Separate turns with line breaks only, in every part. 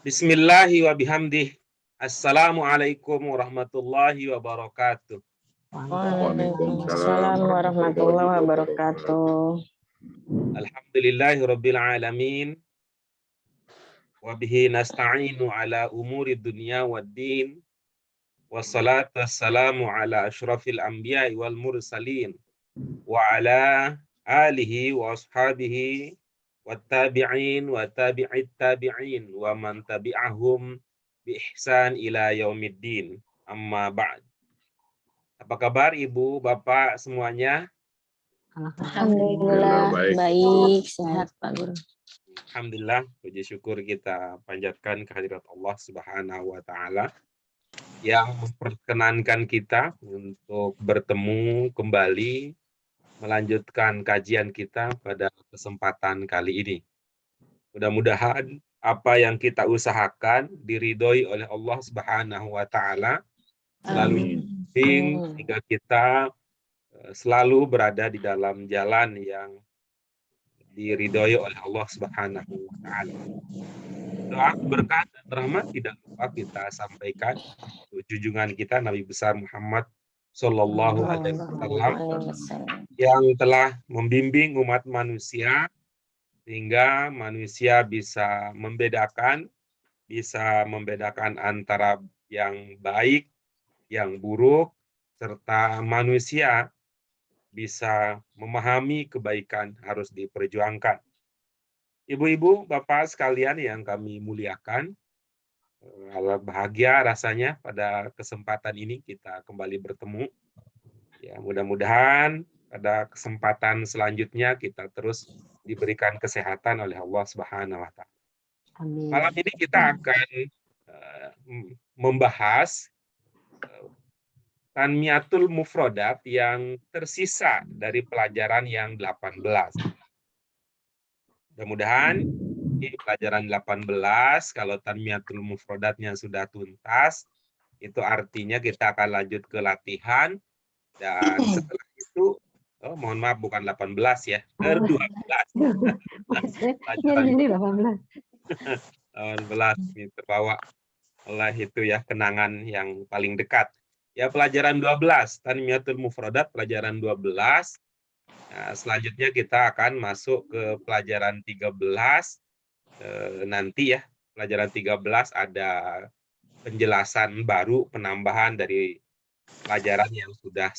Bismillahi wa bihamdih. Assalamualaikum warahmatullahi wabarakatuh.
Waalaikumsalam warahmatullahi wabarakatuh.
Alhamdulillahi rabbil alamin. Wa bihi nasta'inu ala umuri dunya waddin. Wassalatu wassalamu ala ashrafil anbiya'i wal mursalin. Wa ala alihi wa ashabihi wattabi'in wa tabi'it tabi'in wa man tabi'ahum bi ihsan ila yaumiddin. Amma ba'd. Apa kabar Ibu, Bapak semuanya?
Alhamdulillah baik, sehat Pak Guru.
Alhamdulillah, puji syukur kita panjatkan kehadirat Allah Subhanahu wa taala yang memperkenankan kita untuk bertemu kembali melanjutkan kajian kita pada kesempatan kali ini. Mudah-mudahan apa yang kita usahakan diridhoi oleh Allah Subhanahu wa taala, selalu bimbing sehingga kita selalu berada di dalam jalan yang diridhoi oleh Allah Subhanahu wa taala. Doa berkah dan rahmat tidak lupa kita sampaikan untuk junjungan kita Nabi besar Muhammad Sallallahu Alaihi Wasallam yang telah membimbing umat manusia sehingga manusia bisa membedakan antara yang baik, yang buruk, serta manusia bisa memahami kebaikan harus diperjuangkan. Ibu-ibu, bapak sekalian yang kami muliakan, bahagia rasanya pada kesempatan ini kita kembali bertemu. Ya, mudah-mudahan pada kesempatan selanjutnya kita terus diberikan kesehatan oleh Allah Subhanahu wa taala. Malam ini kita akan membahas Tanmiyatul Mufrodat yang tersisa dari pelajaran yang 18. Mudah-mudahan di pelajaran 18, kalau Tanmiyatul Mufrodatnya sudah tuntas, itu artinya kita akan lanjut ke latihan. Dan setelah itu, mohon maaf bukan 18 ya, 12.
Jadi 18.
18 ini terbawa oleh itu ya, kenangan yang paling dekat. Ya, pelajaran 12, Tanmiyatul Mufrodat, pelajaran 12. Nah, selanjutnya kita akan masuk ke pelajaran 13. Nanti ya, pelajaran 13 ada penjelasan baru, penambahan dari pelajaran yang sudah.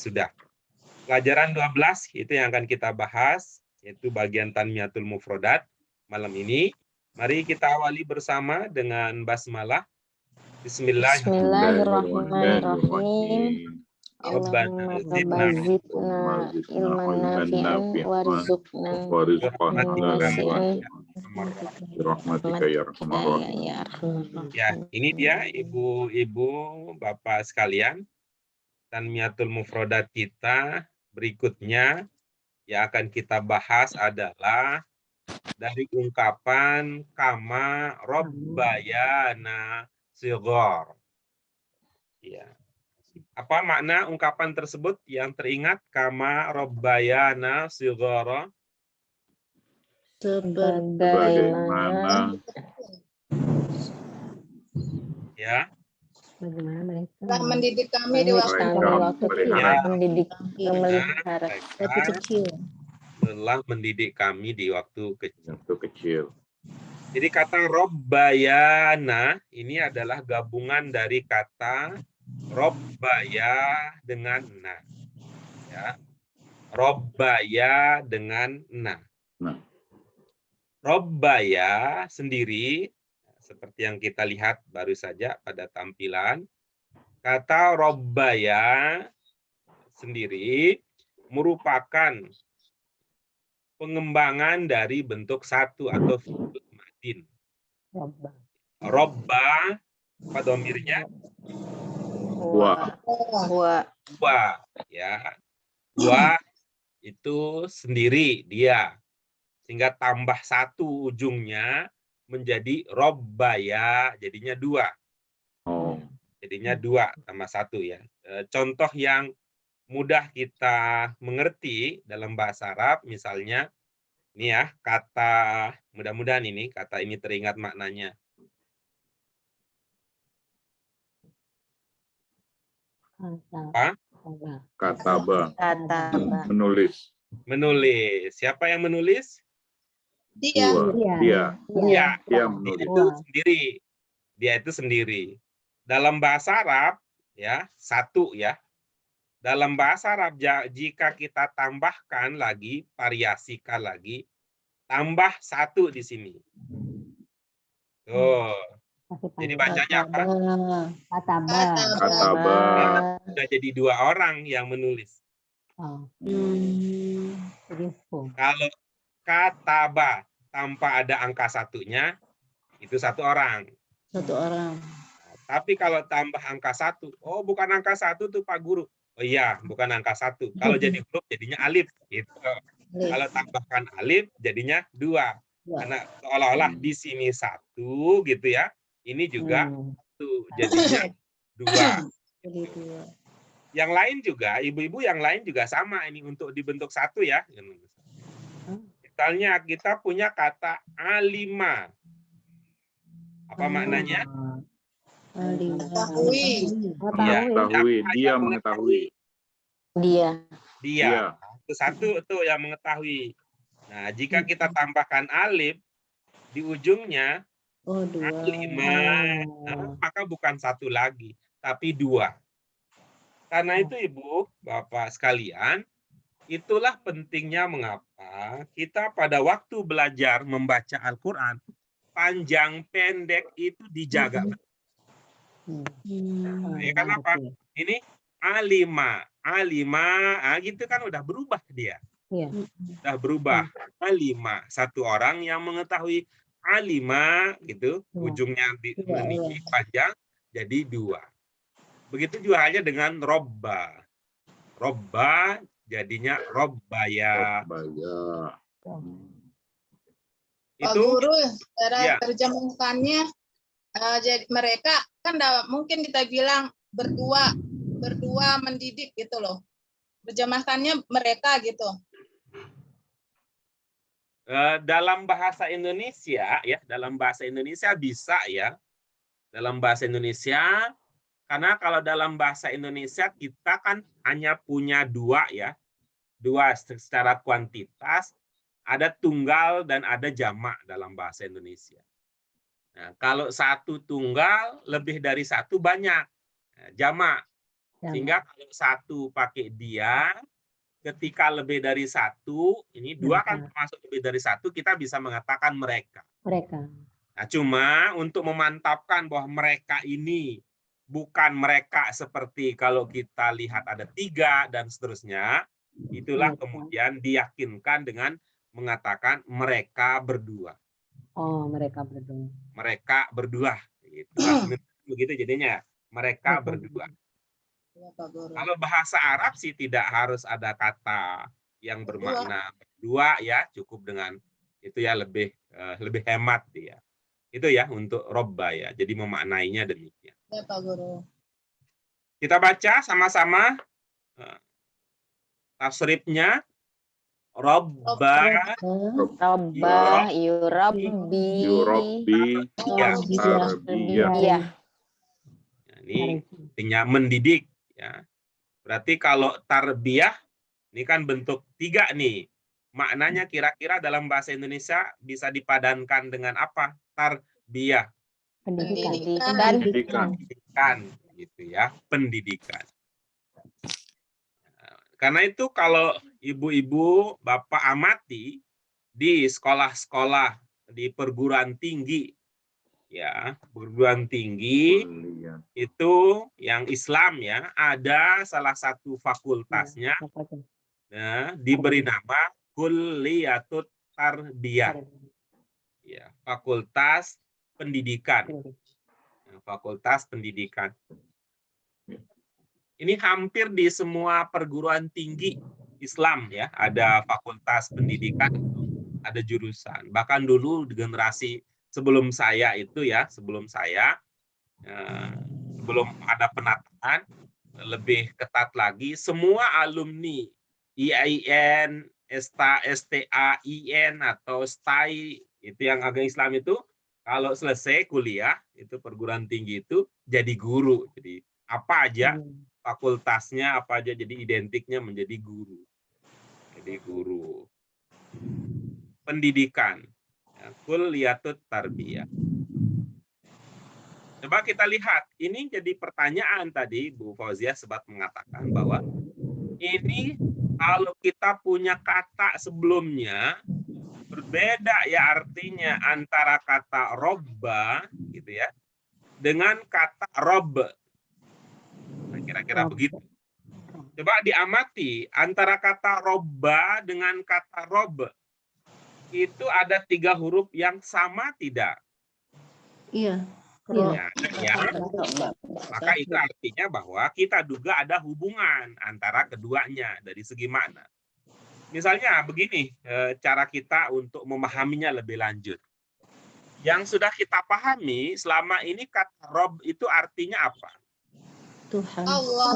Pelajaran 12 itu yang akan kita bahas, yaitu bagian Tanmiyatul Mufrodat malam ini. Mari kita awali bersama dengan basmalah.
Bismillahirrahmanirrahim. Allahumma zidna ilman nafi'an warzuqna
rahmatika ya arhamar
rahimin.
Ya, ini dia ibu-ibu, bapak sekalian, Tanmiyatul Mufrodat kita berikutnya yang akan kita bahas adalah dari ungkapan kama robbayana shighar. Ya. Apa makna ungkapan tersebut yang teringat? Kama robbayana shighara.
Sebagaimana
Ya.
Telah mendidik kami di waktu
kecil, mendidik memelihara waktu kecil.
Telah mendidik kami di waktu
kecil.
Jadi kata robbayana ini adalah gabungan dari kata robbaya dengan na. Ya. Robbaya dengan na. Robbaya sendiri seperti yang kita lihat baru saja pada tampilan. Kata robbaya sendiri merupakan pengembangan dari bentuk satu atau fi'il madin. Robba, apa domirnya?
Wa.
Ya. Wa itu sendiri dia. Sehingga tambah satu ujungnya menjadi robbaya, jadinya dua. Jadinya dua tambah satu ya. Contoh yang mudah kita mengerti dalam bahasa Arab, misalnya ini ya, kata, mudah-mudahan ini kata ini teringat maknanya. Apa?
Kataba.
Kata.
Menulis.
Menulis. Siapa yang menulis?
Dia.
Dia.
Dia.
Dia
Dia
menulis.
itu sendiri. Dia itu sendiri. Dalam bahasa Arab, ya, satu ya. Dalam bahasa Arab, jika kita tambahkan lagi, variasikan lagi, tambah satu di sini. Tuh. Jadi bacanya apa?
Kataba.
Sudah jadi dua orang yang menulis. Kalau kataba tanpa ada angka satunya, itu satu orang. Tapi kalau tambah angka satu, oh bukan angka satu tuh Pak Guru. Oh iya, bukan angka satu. Kalau jadi huruf jadinya alif. Gitu. Kalau tambahkan alif jadinya dua. Karena seolah-olah di sini satu gitu ya. Ini juga satu. Jadinya dua. Yang lain juga, ibu-ibu yang lain juga sama ini untuk dibentuk satu ya. Misalnya kita punya kata alima. Apa maknanya?
Mengetahui.
Mengetahui. Dia mengetahui.
Dia.
Dia. Itu satu tuh yang mengetahui. Nah, jika kita tambahkan alif di ujungnya alima, maka bukan satu lagi, tapi dua. Karena itu Ibu, Bapak sekalian, itulah pentingnya mengapa kita pada waktu belajar membaca Al-Quran, panjang pendek itu dijaga. Ya kan apa? Ini alima, gitu kan udah berubah dia. Udah berubah. Alima, satu orang yang mengetahui alima gitu, ujungnya meninggi panjang jadi dua. Begitu juga halnya dengan robba. Robba jadinya robbaya.
Pak
Itu
Guru, cara
ya.
terjemahkannya, jadi mereka kan mungkin kita bilang berdua mendidik gitu loh. Terjemahkannya mereka gitu.
Dalam bahasa Indonesia ya, dalam bahasa Indonesia bisa ya. Dalam bahasa Indonesia, karena kalau dalam bahasa Indonesia kita kan hanya punya dua ya. Dua secara kuantitas, ada tunggal dan ada jamak dalam bahasa Indonesia. Nah, kalau satu tunggal, lebih dari satu banyak. Jamak. Sehingga kalau satu pakai dia, ketika lebih dari satu, ini dua kan termasuk lebih dari satu, kita bisa mengatakan mereka. Nah, cuma untuk memantapkan bahwa mereka ini bukan mereka seperti kalau kita lihat ada tiga dan seterusnya, itulah kemudian diyakinkan dengan mengatakan mereka berdua.
Oh, mereka berdua.
Mereka berdua. Gitu. Begitu jadinya. Mereka berdua. Kalau bahasa Arab sih tidak harus ada kata yang bermakna berdua ya, cukup dengan itu ya, lebih hemat dia. Itu ya untuk robba ya. Jadi memaknainya demikian.
Ya Pak Guru.
Kita baca sama-sama tasrifnya. Robba,
yurabbi,
ya. Ini artinya mendidik ya. Berarti kalau tarbiyah ini kan bentuk tiga nih. Maknanya kira-kira dalam bahasa Indonesia bisa dipadankan dengan apa? Tarbiyah. Pendidikan gitu ya, pendidikan. Karena itu kalau ibu-ibu, bapak amati di sekolah-sekolah, di perguruan tinggi, ya, perguruan tinggi itu yang Islam ya, ada salah satu fakultasnya diberi nama Kulliyatut Tarbiyah, ya, fakultas pendidikan, fakultas pendidikan. Ini hampir di semua perguruan tinggi Islam ya, ada fakultas pendidikan, ada jurusan. Bahkan dulu di generasi sebelum saya itu ya, sebelum ada penataan lebih ketat lagi, semua alumni IAIN, STA, IN atau STAI itu yang agama Islam itu kalau selesai kuliah itu perguruan tinggi itu jadi guru. Jadi apa aja fakultasnya apa aja, jadi identiknya menjadi guru. Jadi guru. Pendidikan. Ya, kulliyatut tarbiyah. Coba kita lihat, ini jadi pertanyaan tadi Bu Fauzia sempat mengatakan bahwa ini kalau kita punya kata sebelumnya berbeda ya artinya antara kata robba gitu ya dengan kata rob. Nah, kira-kira begitu. Coba diamati antara kata robba dengan kata rob itu ada 3 huruf yang sama tidak?
Iya.
Iya.
Ya, maka itu artinya bahwa kita duga ada hubungan antara keduanya dari segi makna. Misalnya begini cara kita untuk memahaminya lebih lanjut. Yang sudah kita pahami selama ini kata Rob itu artinya apa?
Tuhan.
Allah.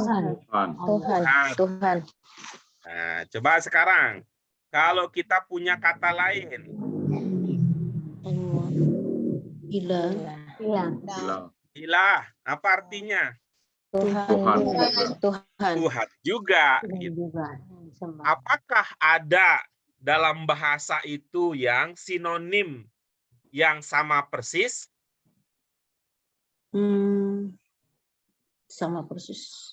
Tuhan.
Nah, coba sekarang kalau kita punya kata lain.
Allah. Ilah.
Ilah, apa artinya?
Tuhan.
Tuhan juga. Apakah ada dalam bahasa itu yang sinonim yang sama persis?
Sama persis.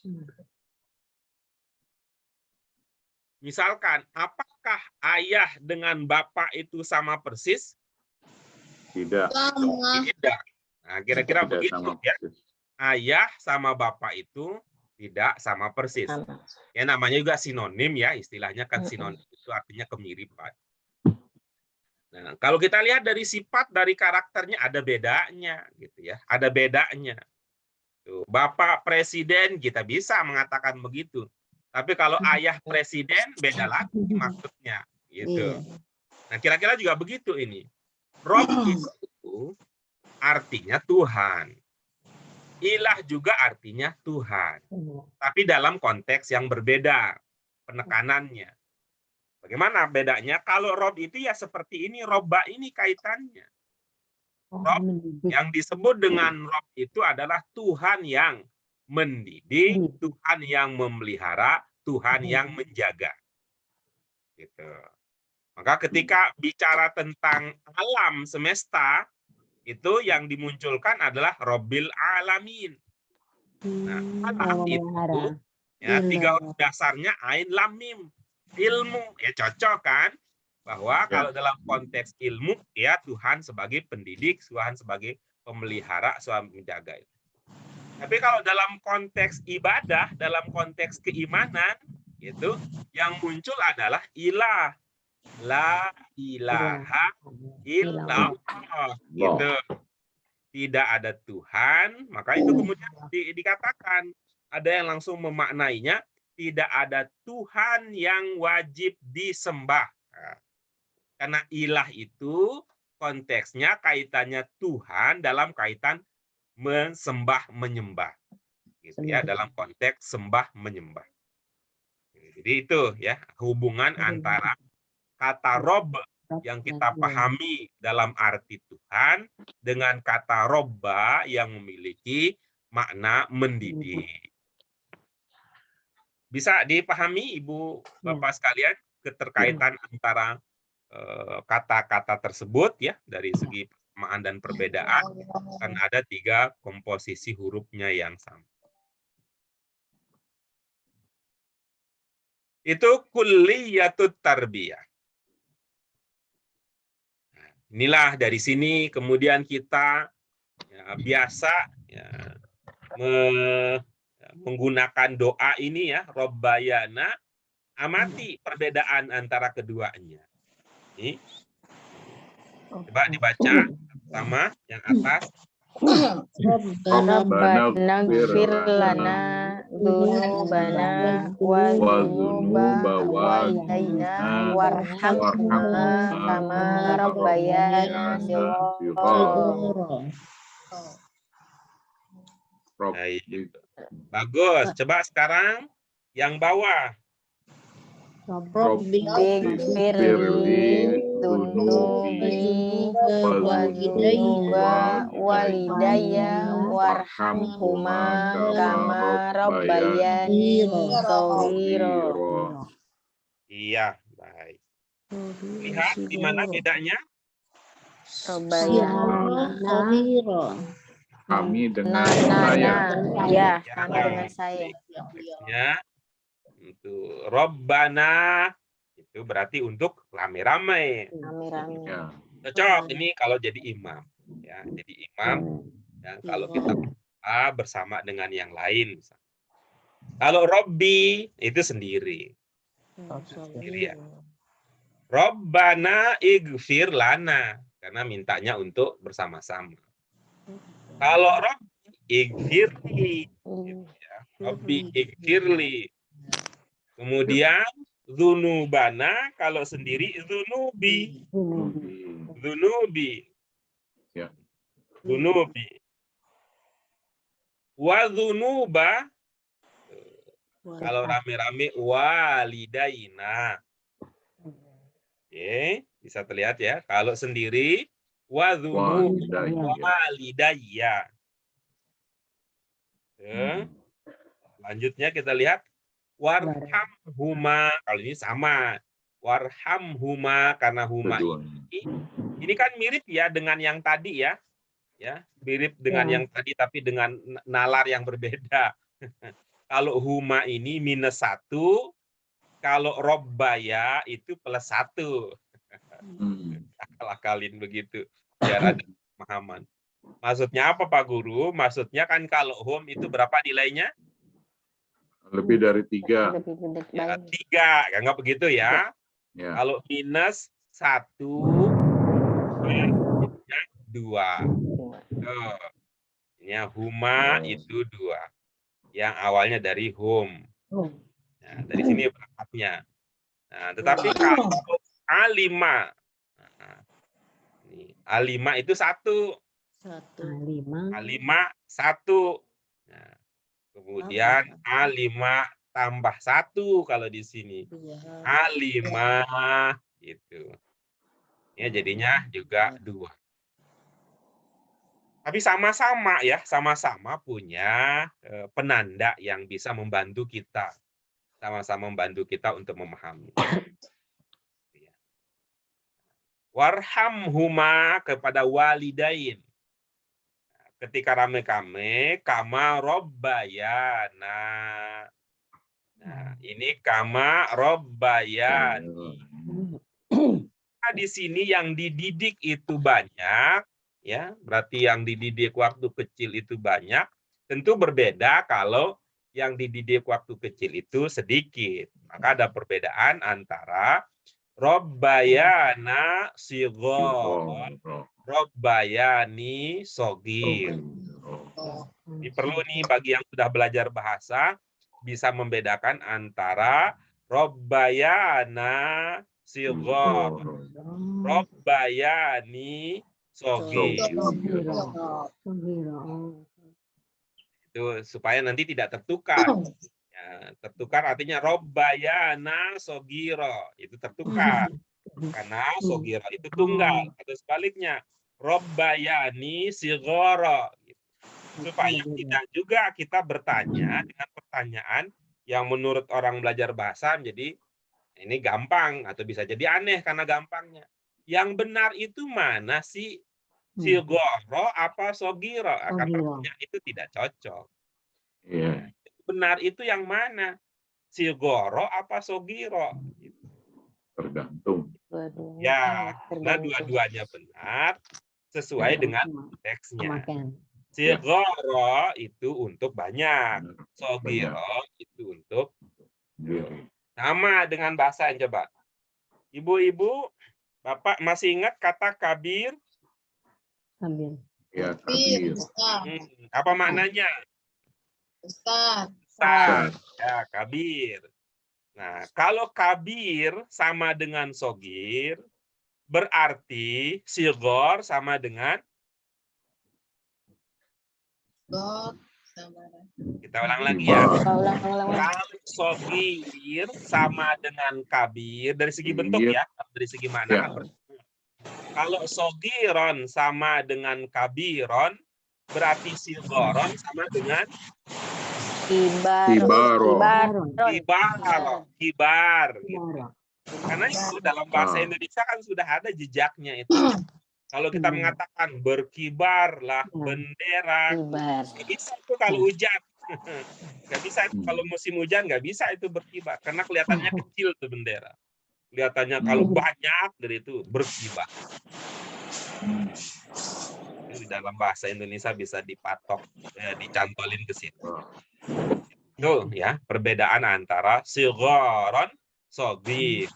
Misalkan, apakah ayah dengan bapak itu sama persis?
Tidak.
Tidak. Nah, kira-kira begitu
Sama
ya.
persis.
Ayah sama bapak itu tidak sama persis. Ya namanya juga sinonim ya, istilahnya kan sinonim itu artinya kemiripan. Nah, kalau kita lihat dari sifat dari karakternya ada bedanya gitu ya. Ada bedanya. Tuh, Bapak Presiden kita bisa mengatakan begitu. Tapi kalau ayah presiden beda lagi maksudnya gitu. Nah, kira-kira juga begitu ini. Rob itu artinya Tuhan. Ilah juga artinya Tuhan. Tapi dalam konteks yang berbeda penekanannya. Bagaimana bedanya? Kalau Rob itu ya seperti ini, Robba ini kaitannya. Rob yang disebut dengan Rob itu adalah Tuhan yang mendidik, Tuhan yang memelihara, Tuhan yang menjaga. Gitu. Maka ketika bicara tentang alam semesta, itu yang dimunculkan adalah Robbil Alamin. Nah, alam itu ya 3 huruf dasarnya ain lam mim. Ilmu ya cocok kan? Bahwa kalau dalam konteks ilmu ya Tuhan sebagai pendidik, Tuhan sebagai pemelihara, Tuhan menjaga. Tapi kalau dalam konteks ibadah, dalam konteks keimanan, itu yang muncul adalah ilah. La ilaha illallah. Gitu. Tidak ada Tuhan, maka itu kemudian dikatakan ada yang langsung memaknainya tidak ada Tuhan yang wajib disembah. Nah, karena ilah itu konteksnya kaitannya Tuhan dalam kaitan mensembah menyembah. Gitu ya, dalam konteks sembah menyembah. Jadi itu ya hubungan antara kata Rob yang kita pahami dalam arti Tuhan dengan kata robba yang memiliki makna mendidik. Bisa dipahami Ibu Bapak sekalian keterkaitan antara kata-kata tersebut ya dari segi persamaan dan perbedaan karena ada 3 komposisi hurufnya yang sama. Itu kulliyatut tarbiyah. Inilah dari sini kemudian kita ya, biasa ya, menggunakan doa ini ya, Robbayana, amati perbedaan antara keduanya. Ini. Coba dibaca sama yang atas.
Rabbana gfir lana dzunubana wa dzunuba walidayna warhamna kama rabbayana shaghira.
Bagus. Coba sekarang yang bawah.
Rabbi
Ighfirli dunubi wa dzunuba walidayya warhamhuma kama rabbayani shaghira.
Iya, baik. Lihat di mana bedanya?
Kami dengan
Nah,
saya.
ya, kami dengan saya.
Teksnya itu Robbana itu berarti untuk rame-rame.
Rame-rame.
Ya.
Cocok ini kalau jadi imam. Ya, jadi imam. Ya, kalau kita bersama dengan yang lain. Kalau Robbi itu sendiri. Sendiri ya. Robbana ighfir lana karena mintanya untuk bersama-sama. Kalau Robbi ighfirli, gitu ya. Robbi ighfirli. Kemudian dzunubana kalau sendiri dzunubi. Dzunubi.
Ya.
Dzunubi. Wa dzunuba kalau rame-rame walidaina. Oke, bisa terlihat ya. Kalau sendiri wa dzunuba walidayya. Lanjutnya kita lihat warhamhuma. Kalau ini sama. Warhamhuma karena huma ini kan mirip ya dengan yang tadi ya. Ya, mirip dengan yang tadi tapi dengan nalar yang berbeda. Kalau huma ini -1, kalau robbaya itu +1. Akal-akalin begitu biar ada pemahaman. Maksudnya apa Pak Guru? Maksudnya kan kalau hum itu berapa nilainya?
Lebih dari 3.
Ya, 3, enggak begitu ya?
Ya.
Kalau -1 ya 2. Ini huma itu 2. Yang awalnya dari hum. Nah, dari sini berangkatnya. Nah, tetapi kalau A5. Nah, ini A5 itu 1. A5 1. Nah, kemudian A5 tambah 1 kalau di sini. A5 gitu. Ya jadinya juga 2. Tapi sama-sama ya, sama-sama punya penanda yang bisa membantu kita. Sama-sama membantu kita untuk memahami. Warhamhuma kepada walidain. Ketika rame-rame, kama robbayana. Nah, ini kama robbayani. Nah, di sini yang dididik itu banyak, ya, berarti yang dididik waktu kecil itu banyak. Tentu berbeda kalau yang dididik waktu kecil itu sedikit. Maka ada perbedaan antara robbayana sighar, robbayani shogir. Ini perlu nih bagi yang sudah belajar bahasa bisa membedakan antara robbayana sighar, robbayani shogir. Itu supaya nanti tidak tertukar. Ya, tertukar artinya robbayana shogiro, itu tertukar. Karena shogiro itu tunggal atau sebaliknya robbayani sighara. Supaya tidak juga kita bertanya dengan pertanyaan yang menurut orang belajar bahasa menjadi ini gampang atau bisa jadi aneh karena gampangnya. Yang benar itu mana sih? Sighara apa shogiro? Katanya itu tidak cocok.
Iya.
Benar itu yang mana? Sighara apa shogiro?
Tergantung.
Ya, karena dua-duanya benar sesuai dengan teksnya. Sighara itu untuk banyak, shogiro itu untuk sama dengan bahasa yang coba. Ibu-ibu, Bapak masih ingat kata kabir?
Ya, kabir.
Apa maknanya?
Besar.
Ya, kabir. Nah, kalau kabir sama dengan shogir, berarti sighar sama dengan Kita ulang lagi ya.
Ulang.
Kalau sogir sama dengan kabir dari segi bentuk ya, dari segi mana?
Ya.
Kalau sogiron sama dengan kabiron, berarti silgoron sama dengan kibar. Gitu. Karena itu dalam bahasa Indonesia kan sudah ada jejaknya itu. Kalau kita mengatakan berkibarlah bendera, nggak bisa itu kalau hujan. Nggak bisa itu kalau musim hujan, nggak bisa itu berkibar. Karena kelihatannya kecil tuh bendera. Kelihatannya kalau banyak dari itu berkibar. Itu di dalam bahasa Indonesia bisa dipatok, dicantolin ke situ. Itu ya perbedaan antara sigharon, sogir.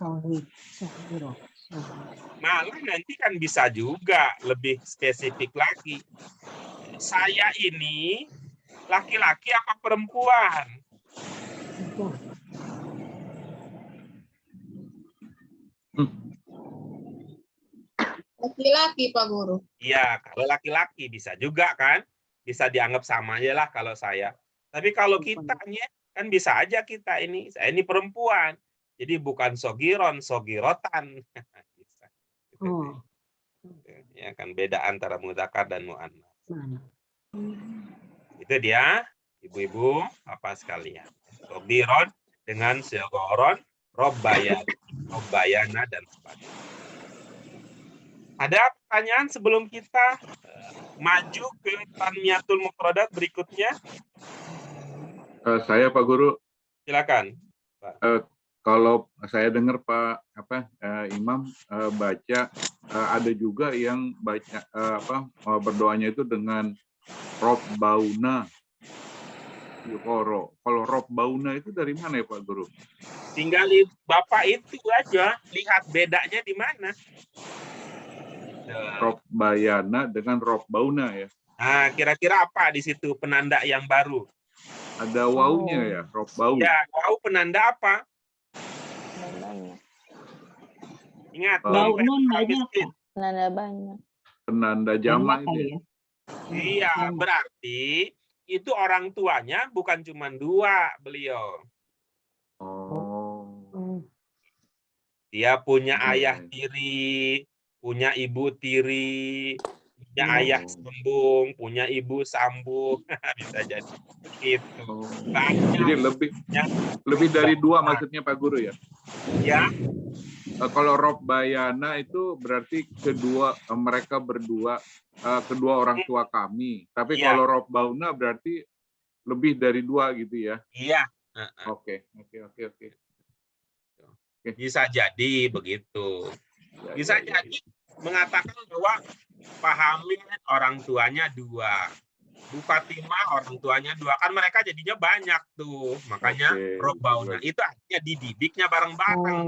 Malah nanti kan bisa juga lebih spesifik lagi. Saya ini laki-laki apa perempuan?
Laki-laki, Pak Guru.
Iya, kalau laki-laki bisa juga kan? Bisa dianggap sama aja lah kalau saya. Tapi kalau kitanya kan bisa aja kita ini, saya ini perempuan. Jadi bukan sogiron, sogirotan. Bisa. Ya kan beda antara mudzakkar dan muannats. Itu dia, ibu-ibu apa sekalian. Sogiron dengan sigoron, robbayana dan sebagainya. Ada pertanyaan sebelum kita maju ke tanmiyatul mufradat berikutnya?
Saya Pak Guru.
Silakan.
Kalau saya dengar Imam baca ada juga yang baca berdoanya itu dengan Robbauna. Kalau Robbauna itu dari mana ya Pak Guru?
Tinggal Bapak itu aja lihat bedanya di mana.
Robbayana dengan Robbauna ya.
Nah, kira-kira apa di situ penanda yang baru?
Ada wawunya ya, Robbau.
Ya, wawu penanda apa? Ingat,
nun banyak.
Penanda banyak.
Penanda jamak itu ya.
Iya, berarti itu orang tuanya bukan cuma dua beliau. Dia punya ayah tiri, punya ibu tiri, punya ayah sambung, punya ibu sambung. Bisa jadi begitu.
Jadi lebih dari dua maksudnya Pak Guru ya?
Ya.
Kalau Robbayana itu berarti mereka berdua, kedua orang tua kami. Tapi kalau Robbauna berarti lebih dari dua gitu ya? Iya. Oke.
Bisa jadi begitu. Bisa jadi mengatakan bahwa Pak Hamid orang tuanya dua, Bu Fatimah orang tuanya dua, kan mereka jadinya banyak tuh, makanya Robbauna itu artinya dididiknya bareng-bareng.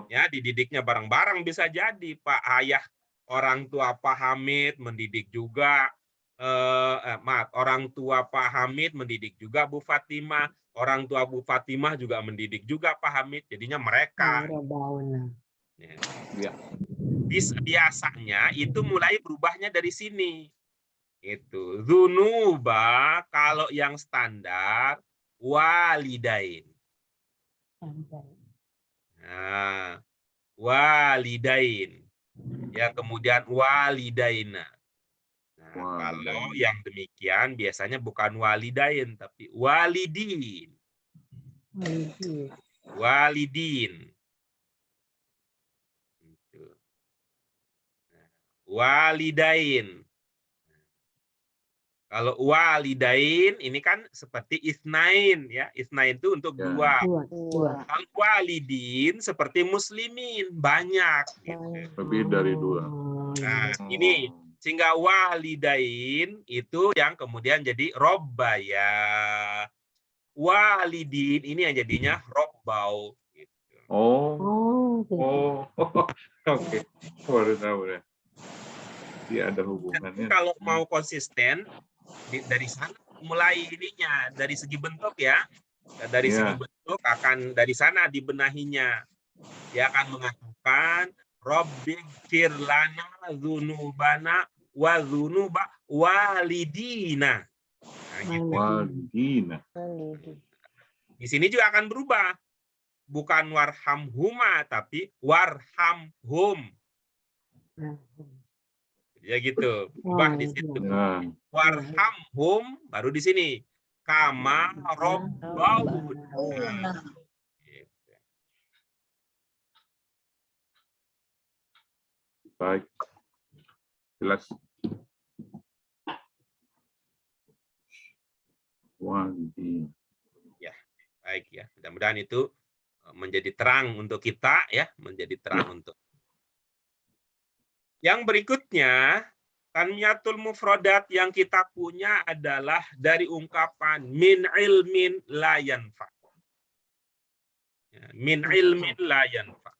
Ya, dididiknya bareng-bareng bisa jadi Pak ayah orang tua Pak Hamid mendidik juga, orang tua Pak Hamid mendidik juga Bu Fatimah, orang tua Bu Fatimah juga mendidik juga Pak Hamid, jadinya mereka. Ya. Biasanya itu mulai berubahnya dari sini. Itu dzunuba kalau yang standar walidain. Nah, walidain. Ya, kemudian walidaina. Nah, kalau yang demikian biasanya bukan walidain tapi walidin. Walidin. Walidain. Kalau walidain ini kan seperti isnain ya. Isnain itu untuk dua. Kalau walidin seperti muslimin banyak. Gitu.
Lebih dari dua.
Nah, ini sehingga walidain itu yang kemudian jadi robbaya. Walidin ini yang jadinya robbau. Gitu.
Oke. Baru tahu ya. Dia ada hubungannya.
Kalau mau konsisten dari sana mulai ininya dari segi bentuk ya, dari segi bentuk akan dari sana dibenahinya. Dia akan mengatakan Rabbighfir lana dzunubana wa dzunuba walidina. Nah, Nah, gitu.
Walidina.
Di sini juga akan berubah. Bukan warhamhuma, tapi warhamhum. Ya gitu. Ubah di situ.
Nah,
Warhamhum, baru di sini. Kama robbauna. Gitu.
baik. Jelas. Walidina.
Baik ya. Mudah-mudahan itu menjadi terang untuk kita ya, menjadi terang untuk. Yang berikutnya, tanmiyatul mufradat yang kita punya adalah dari ungkapan min ilmin la yanfa. Ya, min ilmin la yanfa.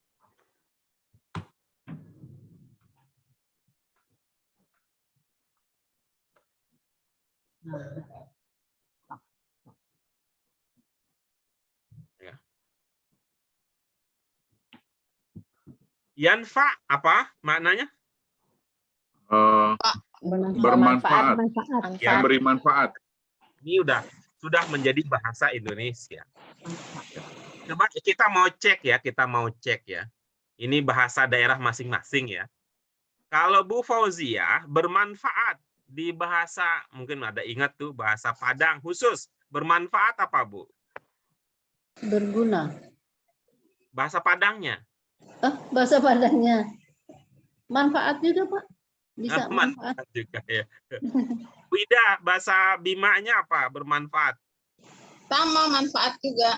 Ya. Yanfa apa maknanya?
Bermanfaat.
Ya.
Memberi manfaat.
Ini sudah menjadi bahasa Indonesia. Coba kita mau cek ya. Ini bahasa daerah masing-masing ya. Kalau Bu Fauziah bermanfaat di bahasa, mungkin ada ingat tuh bahasa Padang khusus, bermanfaat apa Bu?
Berguna.
Bahasa Padangnya.
Bahasa Padangnya. Manfaat juga, Pak. Bisa manfaat.
Manfaat juga ya. Wida, bahasa Bimanya apa? Bermanfaat.
Sama manfaat juga.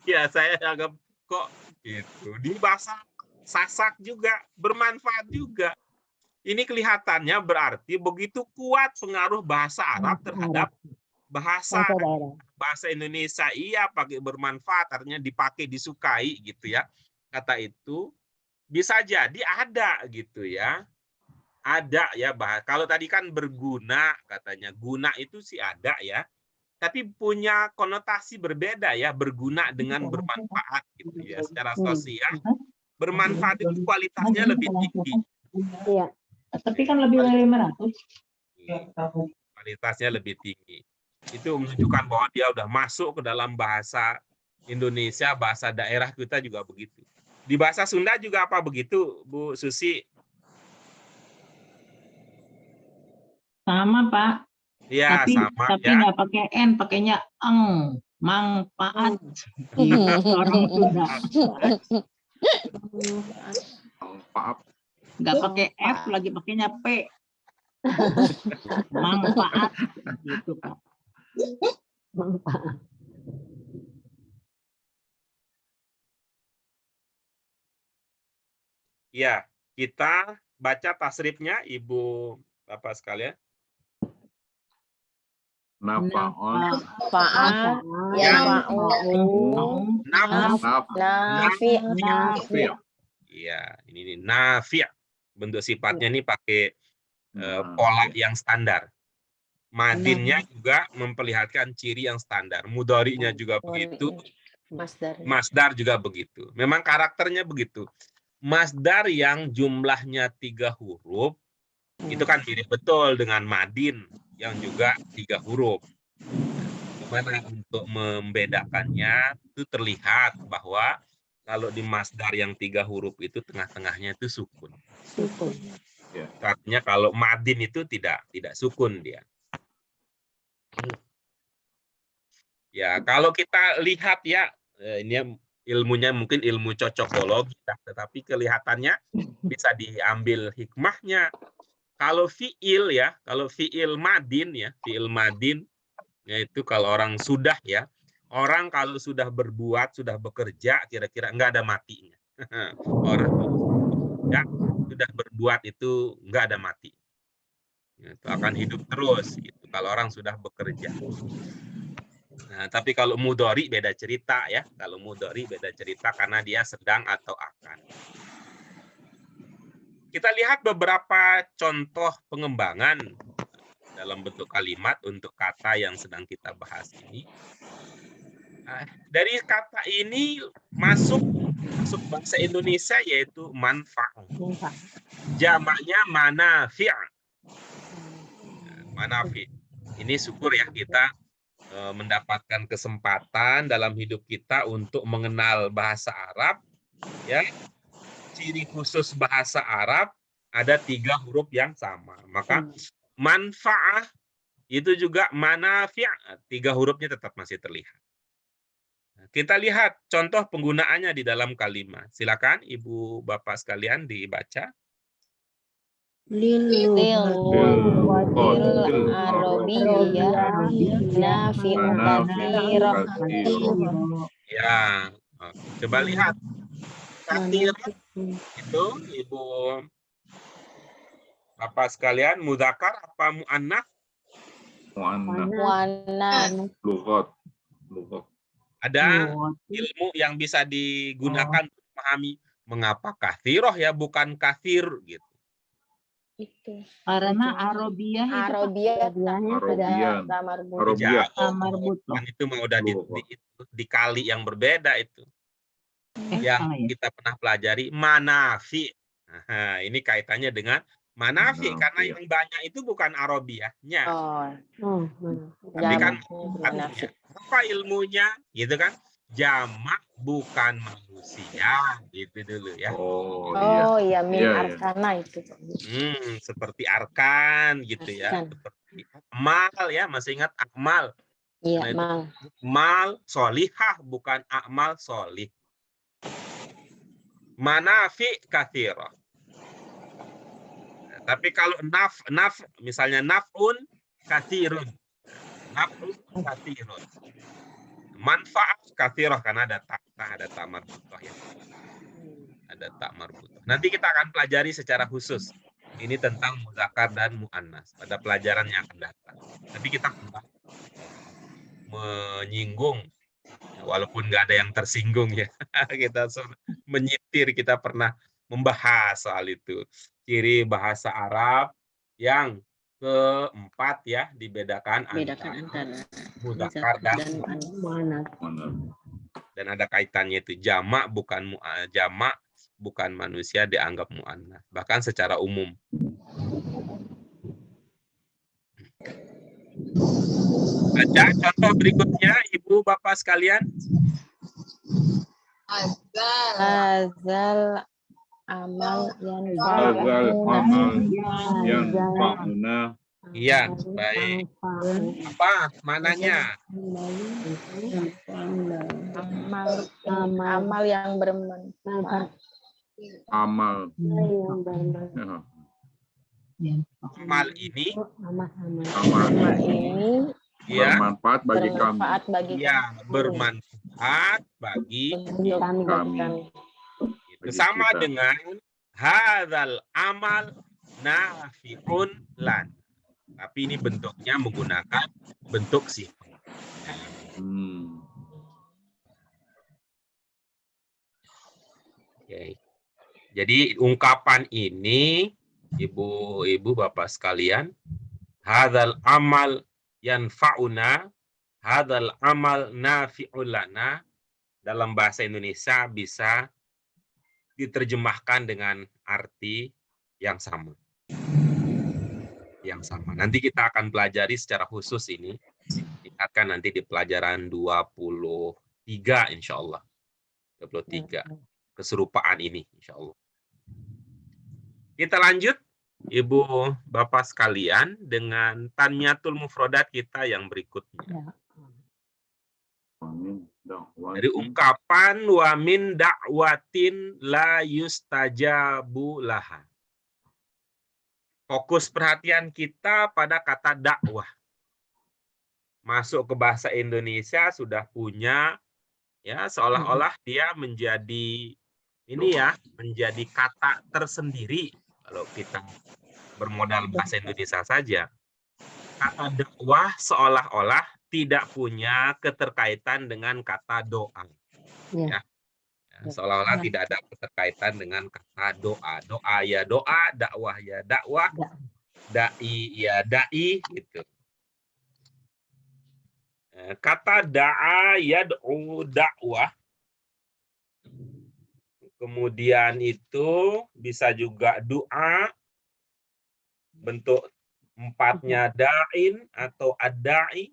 Iya, saya agak kok gitu. Di bahasa Sasak juga bermanfaat juga. Ini kelihatannya berarti begitu kuat pengaruh bahasa Arab terhadap bahasa Indonesia. Iya, pakai bermanfaat, artinya dipakai, disukai gitu ya. Kata itu bisa jadi ada gitu ya. Ada ya, kalau tadi kan berguna katanya. Guna itu sih ada ya. Tapi punya konotasi berbeda ya, berguna dengan bermanfaat gitu ya. Secara sosial, bermanfaat itu kualitasnya lebih tinggi.
Iya. Tapi kan lebih dari 500.
Kualitasnya lebih tinggi. Itu menunjukkan bahwa dia udah masuk ke dalam bahasa Indonesia, bahasa daerah kita juga begitu. Di bahasa Sunda juga apa begitu, Bu Susi?
Sama, Pak.
Ya, sama
tapi
ya.
nggak pakai N, pakainya eng, manfaat. Gitu, orang Sunda.
Manfaat.
Nggak pakai F, lagi pakainya P. Manfaat. Gitu, Pak.
Ya, kita baca tasrifnya, Ibu Bapak sekalian.
Nafa'on.
Fa'al, yanfa'u, nafi'.
Iya, ini nafi'. Bentuk sifatnya ini pakai pola yang standar. Madinnya juga memperlihatkan ciri yang standar. Mudhari'nya juga begitu. Masdar juga begitu. Memang karakternya begitu. Masdar yang jumlahnya 3 huruf itu kan mirip betul dengan madin yang juga 3 huruf. Gimana untuk membedakannya itu terlihat bahwa kalau di masdar yang 3 huruf itu tengah-tengahnya itu sukun. Ya. Artinya kalau madin itu tidak sukun dia. Ya, kalau kita lihat ya, ini ilmunya mungkin ilmu cocokologi, tetapi kelihatannya bisa diambil hikmahnya. Kalau fiil ya, kalau fiil madin ya, fiil madin yaitu kalau orang sudah ya, orang kalau sudah berbuat, sudah bekerja, kira-kira enggak ada matinya. Orang ya, sudah berbuat itu enggak ada mati. Itu akan hidup terus gitu kalau orang sudah bekerja. Nah, tapi kalau mudhari beda cerita ya. Kalau mudhari beda cerita karena dia sedang atau akan. Kita lihat beberapa contoh pengembangan dalam bentuk kalimat untuk kata yang sedang kita bahas ini. Dari kata ini masuk bahasa Indonesia yaitu manfaat. Jamaknya manafi'. Manafi'. Ini syukur ya kita mendapatkan kesempatan dalam hidup kita untuk mengenal bahasa Arab, ya, ciri khusus bahasa Arab ada 3 huruf yang sama. Maka manfaah itu juga manafi', 3 hurufnya tetap masih terlihat. Kita lihat contoh penggunaannya di dalam kalimat. Silakan Ibu Bapak sekalian dibaca.
Lughatil Arabiyyah nafi'un katsirah.
Ya, coba lihat. Katsirah itu Ibu Bapak sekalian, mudzakkar apa muannats?
Muannats.
Lughat.
Ada ilmu yang bisa digunakan untuk memahami mengapa katsirah ya bukan katsir gitu.
Itu.
Karena Arabiyah itu
Arabiyyahnya
Arabian.
ada tamarbut.
Arabiah.
tamarbut.
Kan itu mau udah dikali yang berbeda itu. Yang kita pernah pelajari manafi. Nah, ini kaitannya dengan manafi karena yang banyak itu bukan Arabiyahnya. Tapi kan artinya, apa ilmunya gitu kan? Jamak bukan manusia gitu dulu ya.
Iya, min arkana itu.
Seperti arkan gitu ya. Seperti amal ya, masih ingat akmal?
Iya,
amal solihah bukan akmal solih. Manafi katsirah. Tapi kalau naf misalnya naf'un katsirun. Naf'un katsirun. Manfaat katsirah karena ada tak marbutah ya. Ada tak marbutah. Nanti kita akan pelajari secara khusus. Ini tentang mudzakkar dan muannas pada pelajaran yang akan datang. Tapi kita menyinggung walaupun nggak ada yang tersinggung ya. Kita menyitir, kita pernah membahas soal itu. Ciri bahasa Arab yang keempat ya dibedakan antara mudzakkar dan muannats. Dan ada kaitannya itu jamak bukan manusia dianggap muannats bahkan secara umum. Baca contoh berikutnya Ibu Bapak sekalian.
Azal
amal
yang fa'una.
Iya, baik. Apa mananya?
amal yang bermanfaat.
Amal.
Amal ini ya
Bermanfaat bagi kami.
Ya, bermanfaat bagi
Kami.
sama dengan hadzal amal nafi'un lan. Tapi ini bentuknya menggunakan bentuk sifat. Okay. Jadi ungkapan ini Ibu Bapak sekalian, hadzal amal yanfa'una, hadzal amal nafi'un lana, dalam bahasa Indonesia bisa diterjemahkan dengan arti yang sama. Nanti kita akan pelajari secara khusus ini. Akan nanti di pelajaran 23 insya Allah. 23. Keserupaan ini insya Allah. Kita lanjut Ibu Bapak sekalian dengan tanmiyatul mufrodat kita yang berikutnya. Dari ungkapan wa min da'watin la yustajabu laha. Fokus perhatian kita pada kata dakwah. Masuk ke bahasa Indonesia sudah punya ya seolah-olah dia menjadi menjadi kata tersendiri kalau kita bermodal bahasa Indonesia saja. Kata dakwah seolah-olah tidak punya keterkaitan dengan kata doa. Ya. Seolah-olah tidak ada keterkaitan dengan kata doa. Doa ya doa, dakwah ya dakwah, dai ya dai gitu. Kata da'a yad'u dakwah. Kemudian itu bisa juga doa, bentuk empatnya da'in atau ad-da'i.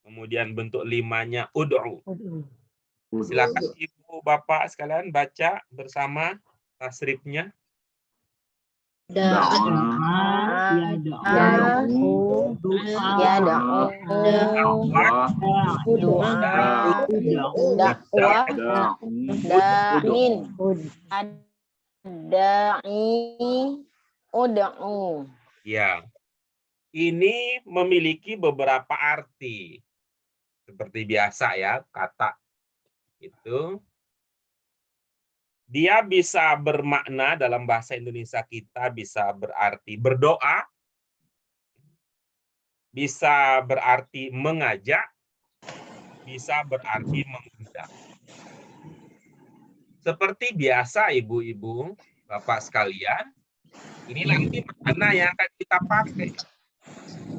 kemudian bentuk 5-nya ud'u. Silakan Ibu Bapak sekalian baca bersama tasrifnya.
Da'a.
Ya, ini memiliki beberapa arti. Seperti biasa ya, kata itu. Dia bisa bermakna dalam bahasa Indonesia kita bisa berarti berdoa, bisa berarti mengajak, bisa berarti mengundang. Seperti biasa ibu-ibu, bapak sekalian, ini nanti makna yang akan kita pakai.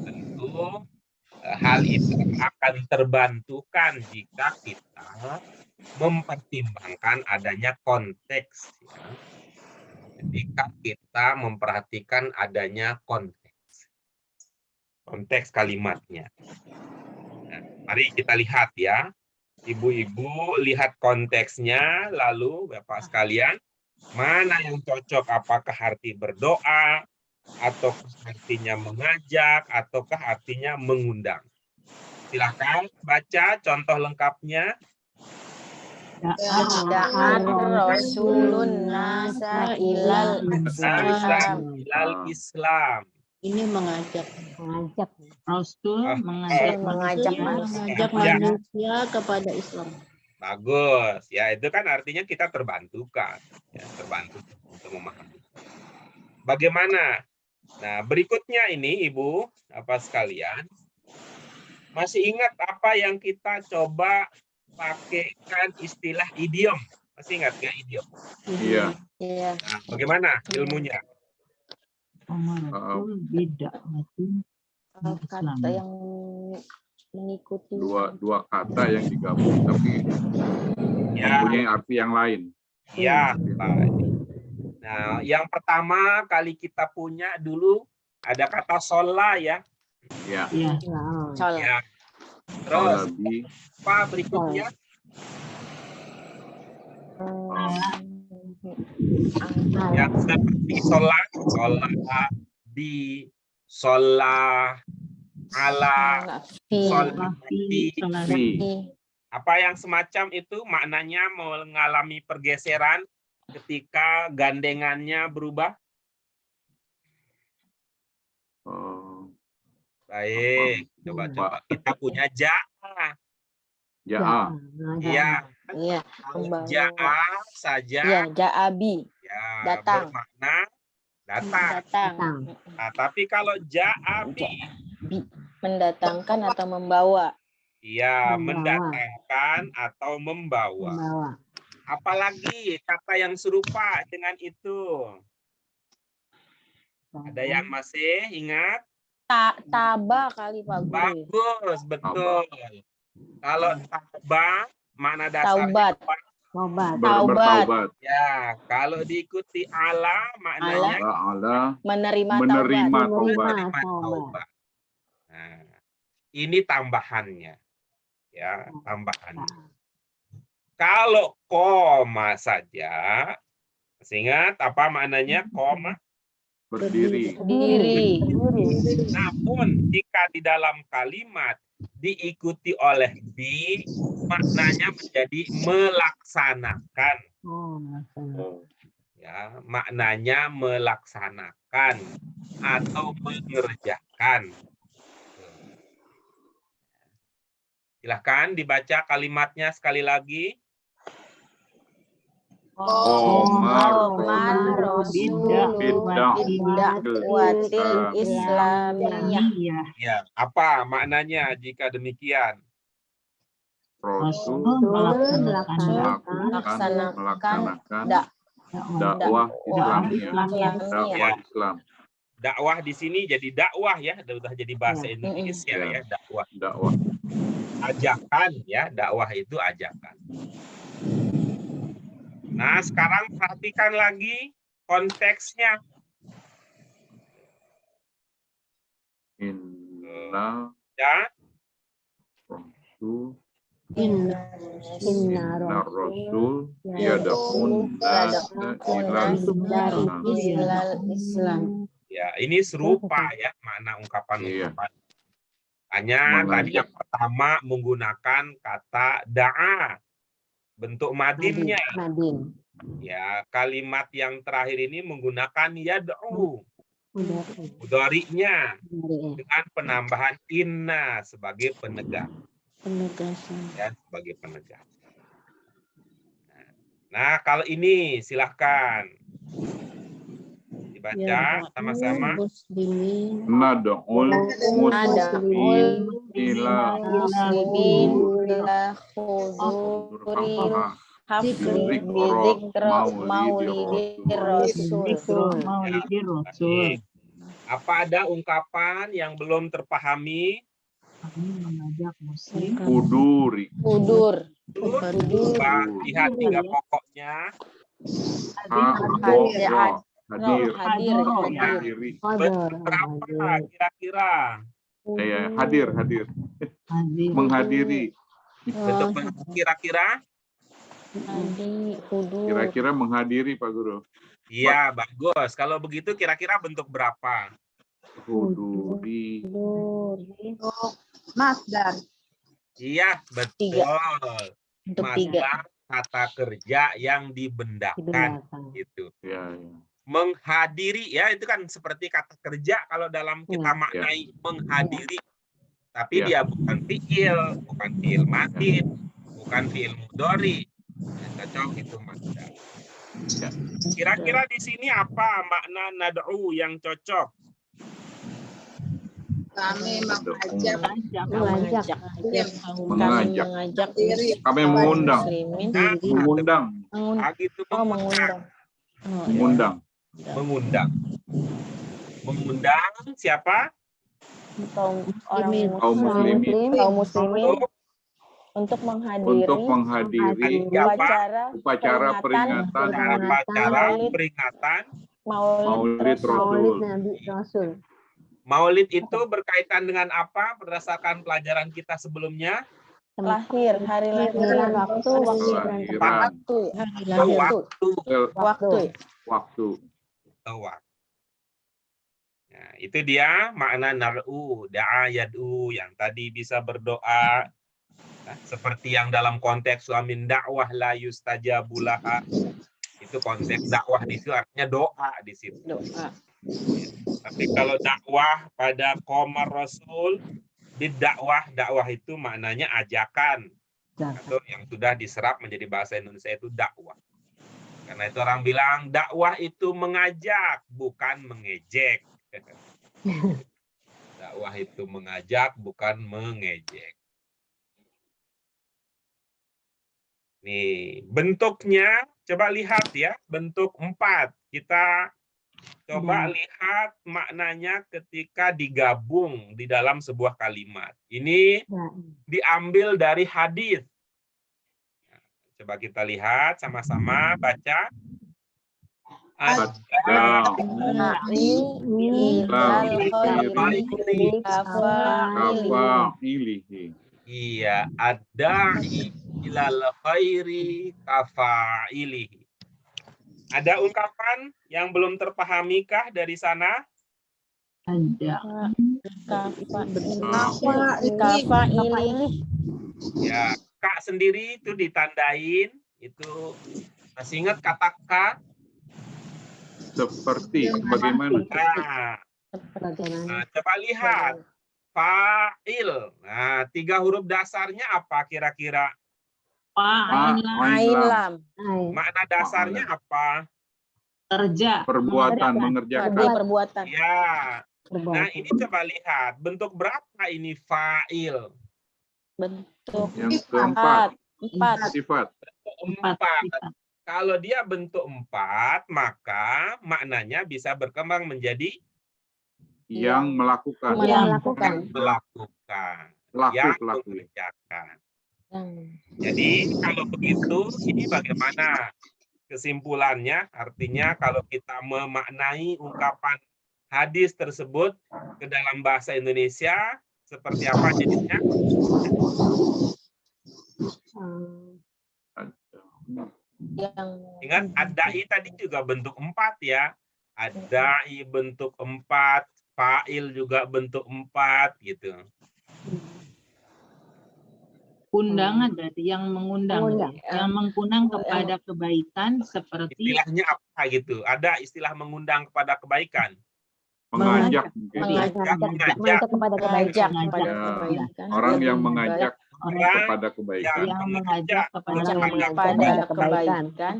Tentu hal itu akan terbantukan jika kita mempertimbangkan adanya konteks. Ya. Ketika kita memperhatikan adanya konteks kalimatnya. Nah, mari kita lihat ya. Ibu-ibu lihat konteksnya, lalu Bapak sekalian, mana yang cocok, apakah arti berdoa, atau artinya mengajak, ataukah artinya mengundang. Silakan baca contoh lengkapnya.
Da'an Rasulun nasa ilal
Islam.
Ini mengajak
Rasul
mengajak
manusia kepada Islam.
Bagus, ya itu kan artinya kita terbantukan, ya, terbantu untuk memahami. Bagaimana? Nah berikutnya ini Ibu, apa sekalian, masih ingat apa yang kita coba pakaikan istilah idiom? Masih ingat nggak idiom?
Iya.
Nah, bagaimana ilmunya?
Kata yang mengikuti
Dua kata yang digabung tapi mempunyai arti yang lain.
Ya, nah yang pertama kali kita punya dulu ada kata sholla ya.
Ya.
Ya. Terus apa berikutnya? Yang seperti sholat, sholat, ala, apa yang semacam itu maknanya mengalami pergeseran ketika gandengannya berubah. Baik, coba kita punya ja'a.
Ja'a.
Iya.
Iya.
Ja'a saja.
Iya, ja'abi.
Ya,
datang.
Bermakna datang. Nah, tapi kalau ja'abi
mendatangkan atau membawa.
Iya, mendatangkan atau membawa. Apalagi kata yang serupa dengan itu? Ada yang masih ingat?
Taba kali Pak Guru.
Bagus, betul. Kalau taba, mana dasarnya?
Bertaubat.
Ya, kalau diikuti ala, maknanya
menerima
taubat. Nah, ini tambahannya. Ya, tambahannya. Kalau koma saja, masih ingat apa maknanya koma?
Berdiri.
Namun jika di dalam kalimat diikuti oleh bi, maknanya menjadi melaksanakan. Ya, maknanya melaksanakan atau mengerjakan. Silahkan dibaca kalimatnya sekali lagi.
Bid'awatil Islamiyah.
Ya, apa maknanya jika demikian?
Rasul melaksanakan dakwah Islam.
Dakwah di sini jadi dakwah ya, sudah jadi bahasa Indonesia ya, dakwah. Ajakan ya, dakwah itu ajakan. Nah, sekarang perhatikan lagi konteksnya.
Inna
Ya.
rasul
Inna
rasul
yad'una ilal Islam.
Ya, ini serupa ya makna ungkapan-ungkapan. Hanya tadi yang pertama menggunakan kata da'a, bentuk madinnya. Ya, kalimat yang terakhir ini menggunakan yad'u, mudhari'nya dengan penambahan inna sebagai penegas. Ya, sebagai penegas. Nah, kalau ini silahkan dibaca sama-sama.
Nad'ul muslimin ila
huduril hafli bidzikr maulidir rasul.
Baik. Apa ada ungkapan yang belum terpahami?
Kami mengajak muslim
huduri
Lihat tiga pokoknya.
Hadiri.
Berapa kira-kira?
Hadir. Menghadiri.
Bentuk kira-kira?
Kira-kira menghadiri, Pak Guru.
Iya, bagus. Kalau begitu kira-kira bentuk berapa?
Huduri.
Masdar.
Iya, betul.
Untuk
Masdar kata kerja yang dibendakan. Gitu.
Ya.
Menghadiri, ya itu kan seperti kata kerja kalau dalam kita maknai menghadiri. Tapi dia bukan fi'il, bukan fi'il madin, bukan fi'il mudhari. Cocok itu masdar. Kira-kira di sini apa makna nad'u yang cocok?
Kami mengajak
Kami mengundang.
Mengundang siapa?
Kaum
muslimin
untuk menghadiri
upacara peringatan Maulid Rasul.
Maulid itu berkaitan dengan apa berdasarkan pelajaran kita sebelumnya?
Hari lahiran, waktu.
Nah, itu dia makna nar'u, da'a yad'u yang tadi bisa berdoa. Nah, seperti yang dalam konteks suamin dakwah la yustajabulaha. Itu konteks dakwah di situ artinya doa di situ. Tapi kalau dakwah pada qomar rasul, di dakwah itu maknanya ajakan atau yang sudah diserap menjadi bahasa Indonesia itu dakwah. Karena itu orang bilang dakwah itu mengajak bukan mengejek. Dakwah itu mengajak bukan mengejek. Nih, bentuknya coba lihat ya, bentuk 4. Kita coba lihat maknanya ketika digabung di dalam sebuah kalimat. Ini diambil dari hadis. Coba kita lihat sama-sama baca. Iya, ad-da'i ilal khairi kafa'ilihi. Ada ungkapan yang belum terpahami kah dari sana?
Ada.
Ya, Kak sendiri itu ditandain. Itu masih ingat kata Kak?
Seperti bagaimana?
Nah, coba lihat. Fa'il. Nah, 3 huruf dasarnya apa kira-kira?
Lam.
Makna dasarnya apa?
Kerja.
Perbuatan, mengerjakan.
Perbuatan.
Ya. Nah, ini coba lihat. Bentuk berapa ini fa'il?
Bentuk
yang keempat.
4.
Sifat.
4. Kalau dia bentuk 4, maka maknanya bisa berkembang menjadi
yang melakukan.
Melakukan. Yang mengerjakan. Jadi kalau begitu, ini bagaimana kesimpulannya? Artinya kalau kita memaknai ungkapan hadis tersebut ke dalam bahasa Indonesia, seperti apa jadinya?
Yang
Ingat adai tadi juga bentuk 4 ya. Adai bentuk 4, fa'il juga bentuk 4 gitu.
Undangan berarti yang mengundang,
Mengundang,
ya. Yang mengundang kepada kebaikan seperti
Istilahnya apa gitu? Ada istilah mengundang kepada kebaikan.
Mengajak mungkin.
mengajak kepada kebaikan.
Mengajak.
Orang yang mengajak
Orang
kepada kebaikan.
yang mengajak kepada
Mengajak
kebaikan.
kepada kebaikan.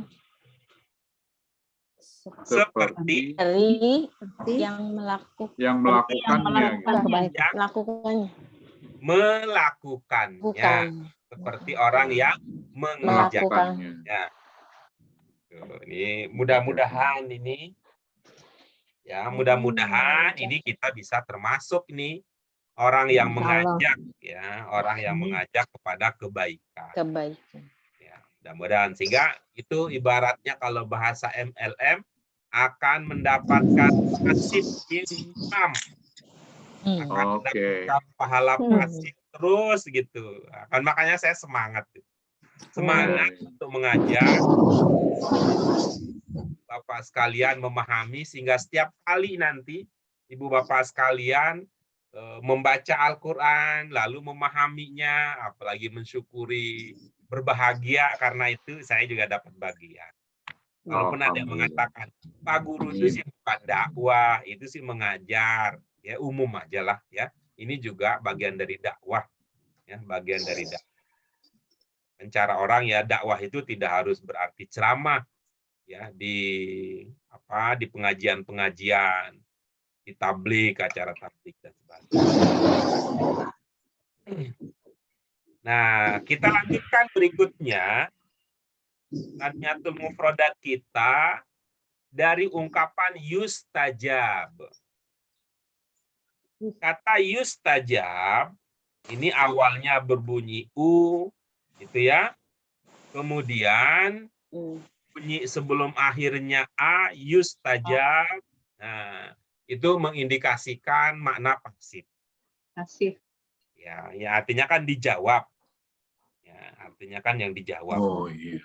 Seperti
Dari yang melakukannya.
Yang melakukannya. Gitu.
Kebaikan. Melakukannya.
melakukannya.
Bukan.
Seperti orang yang mengerjakan.
Melakukannya.
Ya. Tuh, ini mudah-mudahan ini ya, mudah-mudahan ini kita bisa termasuk nih orang yang mengajak ya, orang yang mengajak kepada kebaikan.
Kebaikan.
Ya, mudah-mudahan sehingga itu ibaratnya kalau bahasa MLM akan mendapatkan pasif income. Akan mendapatkan pahala pasif terus gitu. Kan makanya saya semangat. Semangat untuk mengajak Bapak sekalian memahami sehingga setiap kali nanti Ibu Bapak sekalian membaca Al-Quran lalu memahaminya, apalagi mensyukuri, berbahagia karena itu saya juga dapat bagian. Walaupun ada yang mengatakan Pak Guru itu sih bukan dakwah, itu sih mengajar, ya umum aja lah ya. Ini juga bagian dari dakwah, ya bagian dari dakwah. Cara orang ya dakwah itu tidak harus berarti ceramah, ya di pengajian-pengajian, di tablik, acara tablik dan sebagainya. Nah, kita lanjutkan berikutnya. Taniyatul mufradat kita dari ungkapan yustajab. Kata yustajab ini awalnya berbunyi u, gitu ya. Kemudian bunyi sebelum akhirnya a, yustajab. Nah, itu mengindikasikan makna pasif.
pasif.
Ya, ya artinya kan dijawab. Ya, artinya kan yang dijawab.
Oh iya.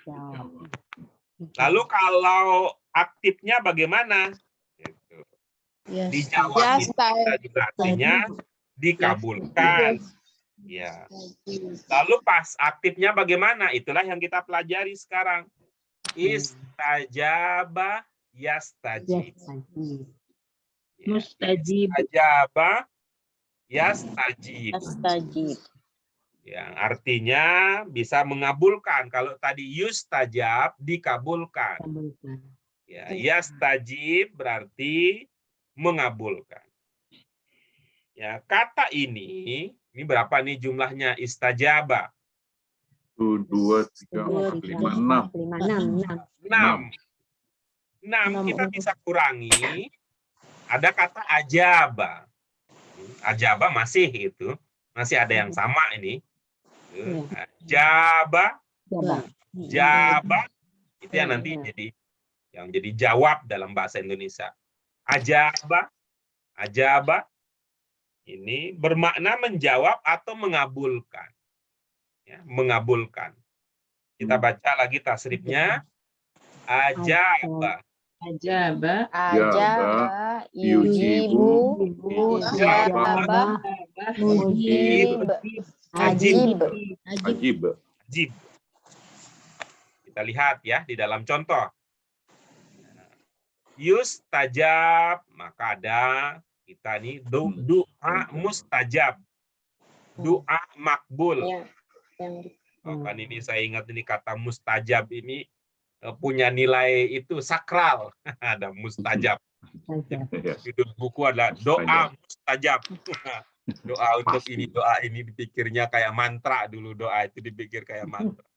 Lalu kalau aktifnya bagaimana? Gitu. Dijawab itu juga artinya dikabulkan. Ya. Lalu pas aktifnya bagaimana? Itulah yang kita pelajari sekarang. Istajaba yastajib.
Mustajib.
Istajaba yastajib.
Astajib.
Yang artinya bisa mengabulkan. Kalau tadi yustajab dikabulkan. Ya, yastajib berarti mengabulkan. Ya, kata ini berapa nih jumlahnya istajaba?
1, 2, 3, 4, 5, 6.
6. Kita bisa kurangi. Ada kata ajaba. Ajaba masih itu. Masih ada yang sama ini. Jaba. Jaba. Itu yang nanti jadi jawab dalam bahasa Indonesia. Ajaba. Ajaba. Ini bermakna menjawab atau mengabulkan. Ya, mengabulkan. Kita baca lagi tasrifnya. Ajaba.
Ajaba.
Ajaba. Yujibu. Ijaba. Mujib. Ajib.
Ajib.
Ajib. Kita lihat ya di dalam contoh. Yustajab, maka ada kita nih doa mustajab. Doa makbul. Oh, kan ini saya ingat ini kata mustajab ini punya nilai itu sakral. Ada mustajab. Judul buku adalah doa mustajab. Doa untuk ini, doa ini dipikirnya kayak mantra dulu, doa itu dipikir kayak mantra.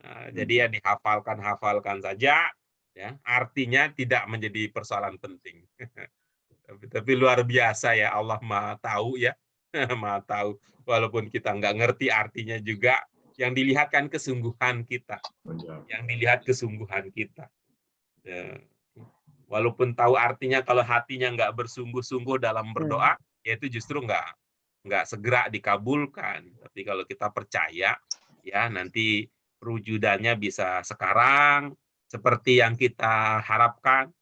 Nah, jadi ya dihafalkan saja, ya artinya tidak menjadi persoalan penting. Tapi luar biasa ya, Allah Maha tahu ya, Maha tahu. Walaupun kita nggak ngerti artinya juga, yang dilihat kan kesungguhan kita, yang dilihat kesungguhan kita. Ya. Walaupun tahu artinya, kalau hatinya nggak bersungguh-sungguh dalam berdoa, ya itu justru nggak nggak segera dikabulkan. Tapi kalau kita percaya, ya nanti perwujudannya bisa sekarang, seperti yang kita harapkan.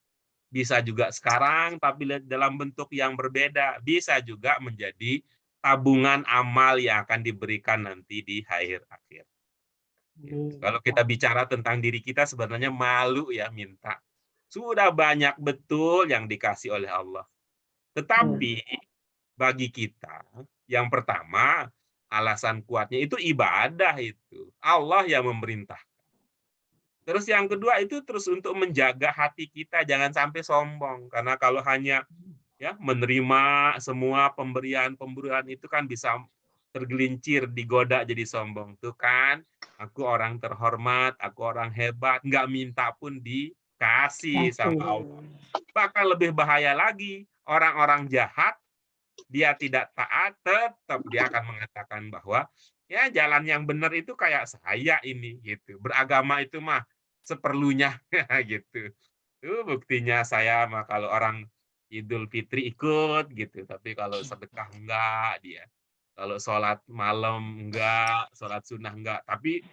Bisa juga sekarang, tapi dalam bentuk yang berbeda. Bisa juga menjadi tabungan amal yang akan diberikan nanti di akhir. Kalau kita bicara tentang diri kita, sebenarnya malu ya minta. Sudah banyak betul yang dikasih oleh Allah. Tetapi bagi kita, yang pertama, alasan kuatnya itu ibadah itu. Allah yang memerintah. Terus yang kedua itu terus untuk menjaga hati kita jangan sampai sombong, karena kalau hanya ya menerima semua pemberian itu kan bisa tergelincir, digoda jadi sombong. Tuh kan, aku orang terhormat, aku orang hebat, nggak minta pun dikasih sama Allah. Bahkan lebih bahaya lagi, orang-orang jahat dia tidak taat, tetap dia akan mengatakan bahwa ya jalan yang benar itu kayak saya ini gitu. Beragama itu mah seperlunya gitu. Itu buktinya saya mah kalau orang Idul Fitri ikut gitu, tapi kalau sedekah enggak dia. Kalau sholat malam enggak, sholat sunnah enggak, tapi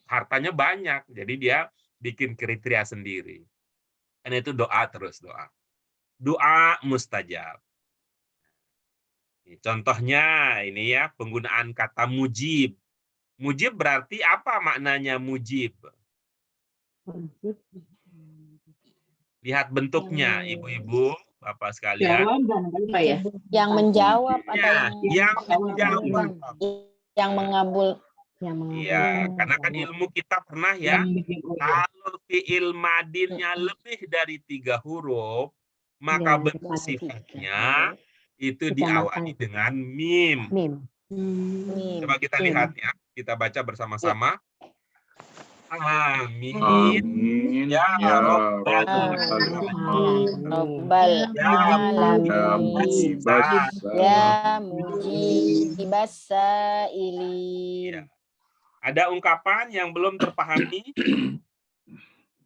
hartanya banyak. Jadi dia bikin kriteria sendiri. Dan itu doa terus doa. Doa mustajab. Contohnya ini ya, penggunaan kata mujib. Mujib berarti apa maknanya mujib? Lihat bentuknya, ibu-ibu, bapak sekalian.
Jawaban apa ya?
Yang menjawab atau
Yang menjawab.
Yang mengabul.
Iya, karena kan ilmu kita pernah ya, kalau fi'il madinnya lebih dari 3 huruf, maka bentuk sifatnya itu diawali dengan mim. Coba kita lihat ya, kita baca bersama-sama. Amin.
Amin.
Ya
Rabbal
Alamin. Ya mujibas sa'ilin.
Ada ungkapan yang belum terpahami?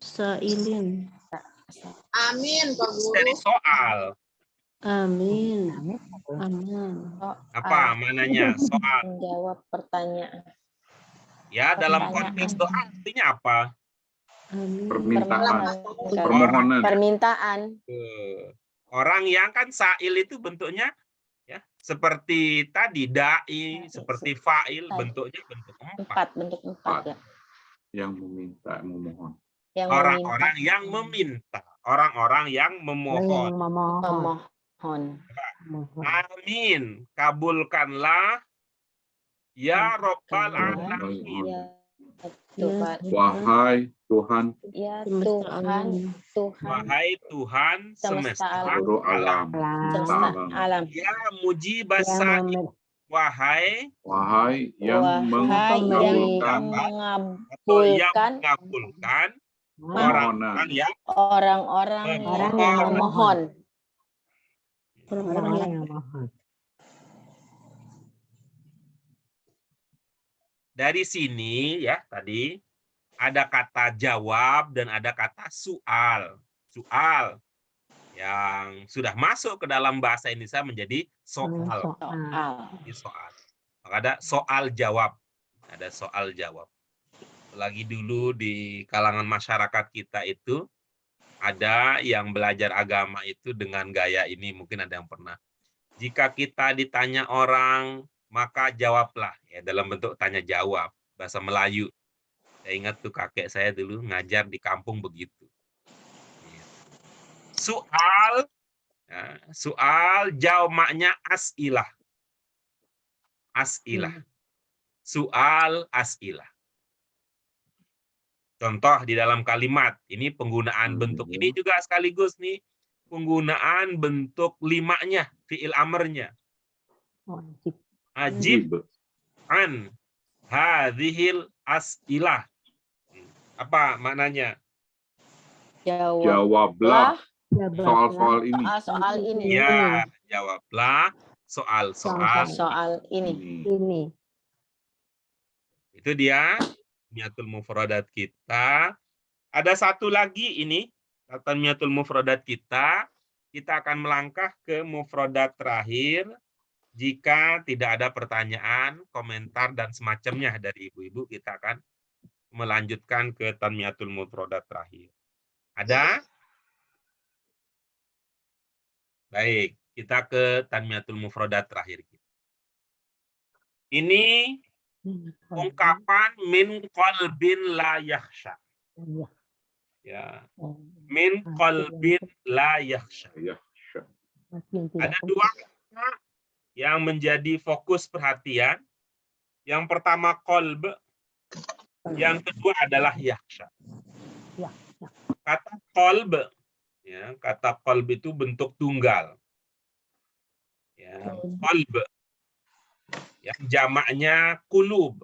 Sailin.
Amin, Pak Guru.
Dari soal.
Amin. Amin.
Apa mananya? Soal.
Menjawab pertanyaan.
Ya, dalam konteks doa artinya apa?
Amin.
Permintaan.
Orang yang kan sa'il itu bentuknya ya seperti tadi dai, seperti fa'il, bentuknya bentuk 4.
Bentuk 4 ya.
Yang meminta, memohon.
Orang-orang yang meminta, orang-orang yang memohon. Amin, kabulkanlah ya Rabbal Alamin.
Wahai Tuhan.
Ya Tuhan.
Wahai Tuhan semesta
alam.
Ya mujibas sa'il. Wahai
yang mengabulkan
orang-orang yang memohon.
Dari sini ya tadi ada kata jawab dan ada kata soal. Soal yang sudah masuk ke dalam bahasa Indonesia menjadi soal. Soal. Maka ada soal jawab. Ada soal jawab. Lagi dulu di kalangan masyarakat kita itu ada yang belajar agama itu dengan gaya ini, mungkin ada yang pernah. Jika kita ditanya orang, maka jawablah ya dalam bentuk tanya jawab bahasa Melayu. Saya ingat tuh kakek saya dulu ngajar di kampung begitu. Soal ya, soal jawabannya as'ilah. As'ilah. Soal as'ilah. Contoh di dalam kalimat, ini penggunaan bentuk ini juga sekaligus nih penggunaan bentuk 5-nya, fi'il amrnya. Ajib an hadhil as'ilah. Apa maknanya?
Jawablah soal-soal ini.
Soal ini.
Ya, jawablah soal
ini.
Itu dia Tanmiyatul Mufradat kita. Ada satu lagi ini, Tanmiyatul Mufradat kita. Kita akan melangkah ke mufradat terakhir, Jika tidak ada pertanyaan, komentar, dan semacamnya dari ibu-ibu, kita akan melanjutkan ke Tanmiyatul Mufrodat terakhir. Ada? Baik, kita ke Tanmiyatul Mufrodat terakhir. Ini ungkapan min qalbin la yakhsha. Ya. Min qalbin la yakhsha.
Ya.
Ada dua kata yang menjadi fokus perhatian. Yang pertama qalb, yang kedua adalah yakhsha. Kata qalb, ya, kata qalb itu bentuk tunggal. Ya, qalb. Yang jamaknya qulub.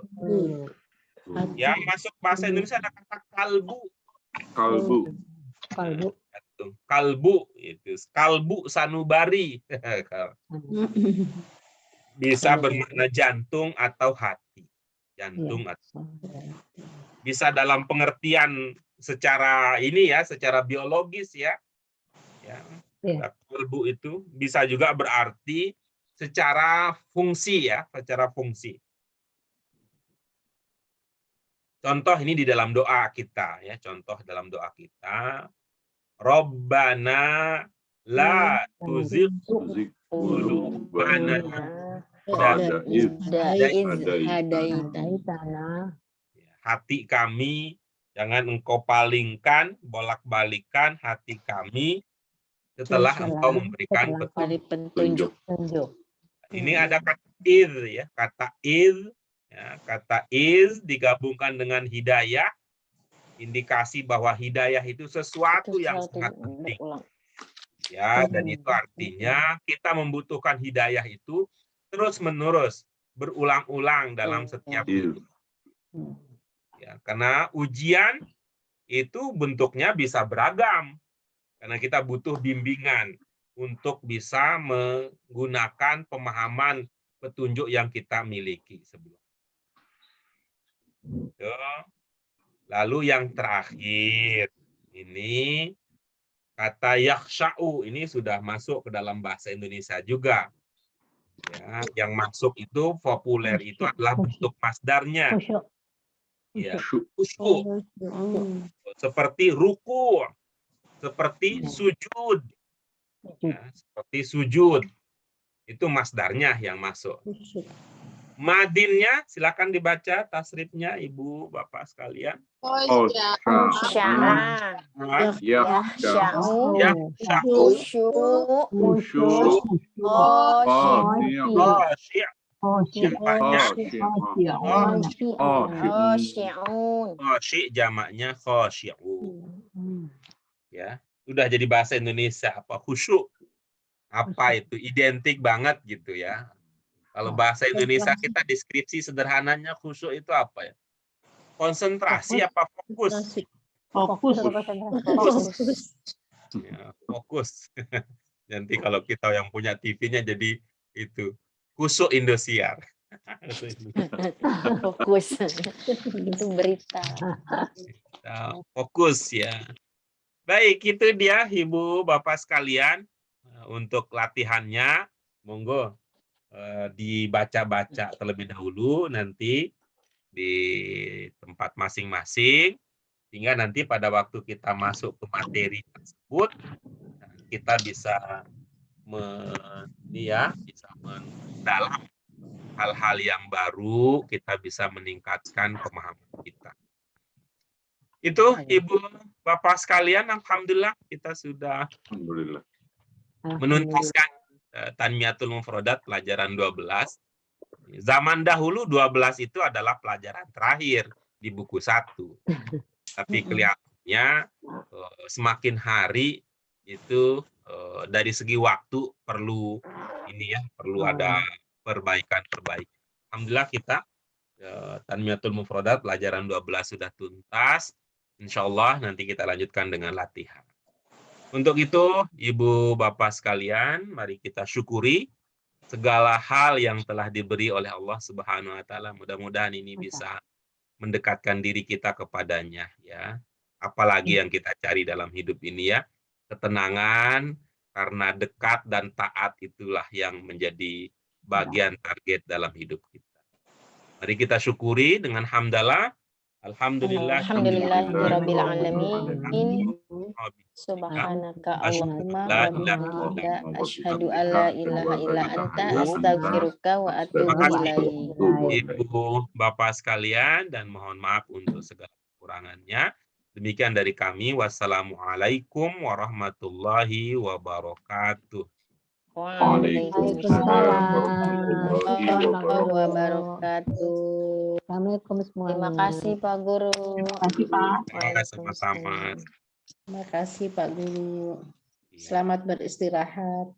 Ya, masuk bahasa Indonesia ada kata kalbu.
Kalbu.
Kalbu itu kalbu sanubari. Bisa bermakna jantung atau hati. Jantung atau bisa dalam pengertian secara ini ya, secara biologis ya. Ya. Kalbu itu bisa juga berarti secara fungsi ya, secara fungsi. Contoh ini di dalam doa kita ya, contoh dalam doa kita. Rabbana la tuzigh qulubana ba'da idh hadaitana. Hati kami jangan engkau palingkan, bolak-balikan hati kami setelah engkau memberikan petunjuk. Ini ada kata iz ya, kata iz ya, kata iz digabungkan dengan hidayah, indikasi bahwa hidayah itu sesuatu yang sangat penting. Ya, dan itu artinya kita membutuhkan hidayah itu terus-menerus, berulang-ulang dalam setiap hidup. Ya, karena ujian itu bentuknya bisa beragam. Karena kita butuh bimbingan untuk bisa menggunakan pemahaman petunjuk yang kita miliki sebelumnya. Lalu yang terakhir, ini kata yakhsha'u, ini sudah masuk ke dalam bahasa Indonesia juga. Ya, yang masuk itu populer itu adalah bentuk masdarnya. Ya, khusyuk. Seperti ruku, seperti sujud. Ya, seperti sujud. Itu masdarnya yang masuk. Madinnya silakan dibaca tasrifnya Ibu Bapak sekalian. Jamaknya khasyi'un. Ya, sudah jadi bahasa Indonesia apa khusyuk. Apa itu identik banget gitu ya. Kalau bahasa Indonesia kita deskripsi sederhananya khusyuk itu apa ya? Konsentrasi apa fokus?
Fokus.
Ya, fokus. Nanti kalau kita yang punya TV-nya jadi itu khusyuk Indosiar.
Fokus. Itu berita.
Fokus ya. Baik, itu dia Ibu Bapak sekalian untuk latihannya. Monggo dibaca-baca terlebih dahulu nanti di tempat masing-masing, sehingga nanti pada waktu kita masuk ke materi tersebut kita bisa mendalam hal-hal yang baru, kita bisa meningkatkan pemahaman kita. Itu Ibu Bapak sekalian, alhamdulillah kita sudah menuntaskan Tanmiyatul Mufrodat pelajaran 12. Zaman dahulu 12 itu adalah pelajaran terakhir di buku 1. Tapi kelihatannya semakin hari itu dari segi waktu perlu ada perbaikan-perbaikan. Alhamdulillah kita Tanmiyatul Mufrodat pelajaran 12 sudah tuntas. Insya Allah nanti kita lanjutkan dengan latihan. Untuk itu, Ibu Bapak sekalian, mari kita syukuri segala hal yang telah diberi oleh Allah Subhanahu wa taala. Mudah-mudahan ini bisa mendekatkan diri kita kepadanya ya. Apalagi yang kita cari dalam hidup ini ya. Ketenangan karena dekat dan taat itulah yang menjadi bagian target dalam hidup kita. Mari kita syukuri dengan hamdalah.
Alhamdulillahirabbil alamin. Subhanaka Allahumma wa bihamdika asyhadu alla ilaha illa anta astaghfiruka wa atubu ilaik.
Ibu Bapak sekalian, dan mohon maaf untuk segala kekurangannya. Demikian dari kami. Wassalamualaikum warahmatullahi wabarakatuh.
Waalaikumsalam warahmatullahi wabarakatuh.
Assalamualaikum semuanya.
Terima kasih Pak Guru.
Terima kasih, Pak.
Terima kasih sama-sama.
Terima kasih Pak Guru. Selamat beristirahat.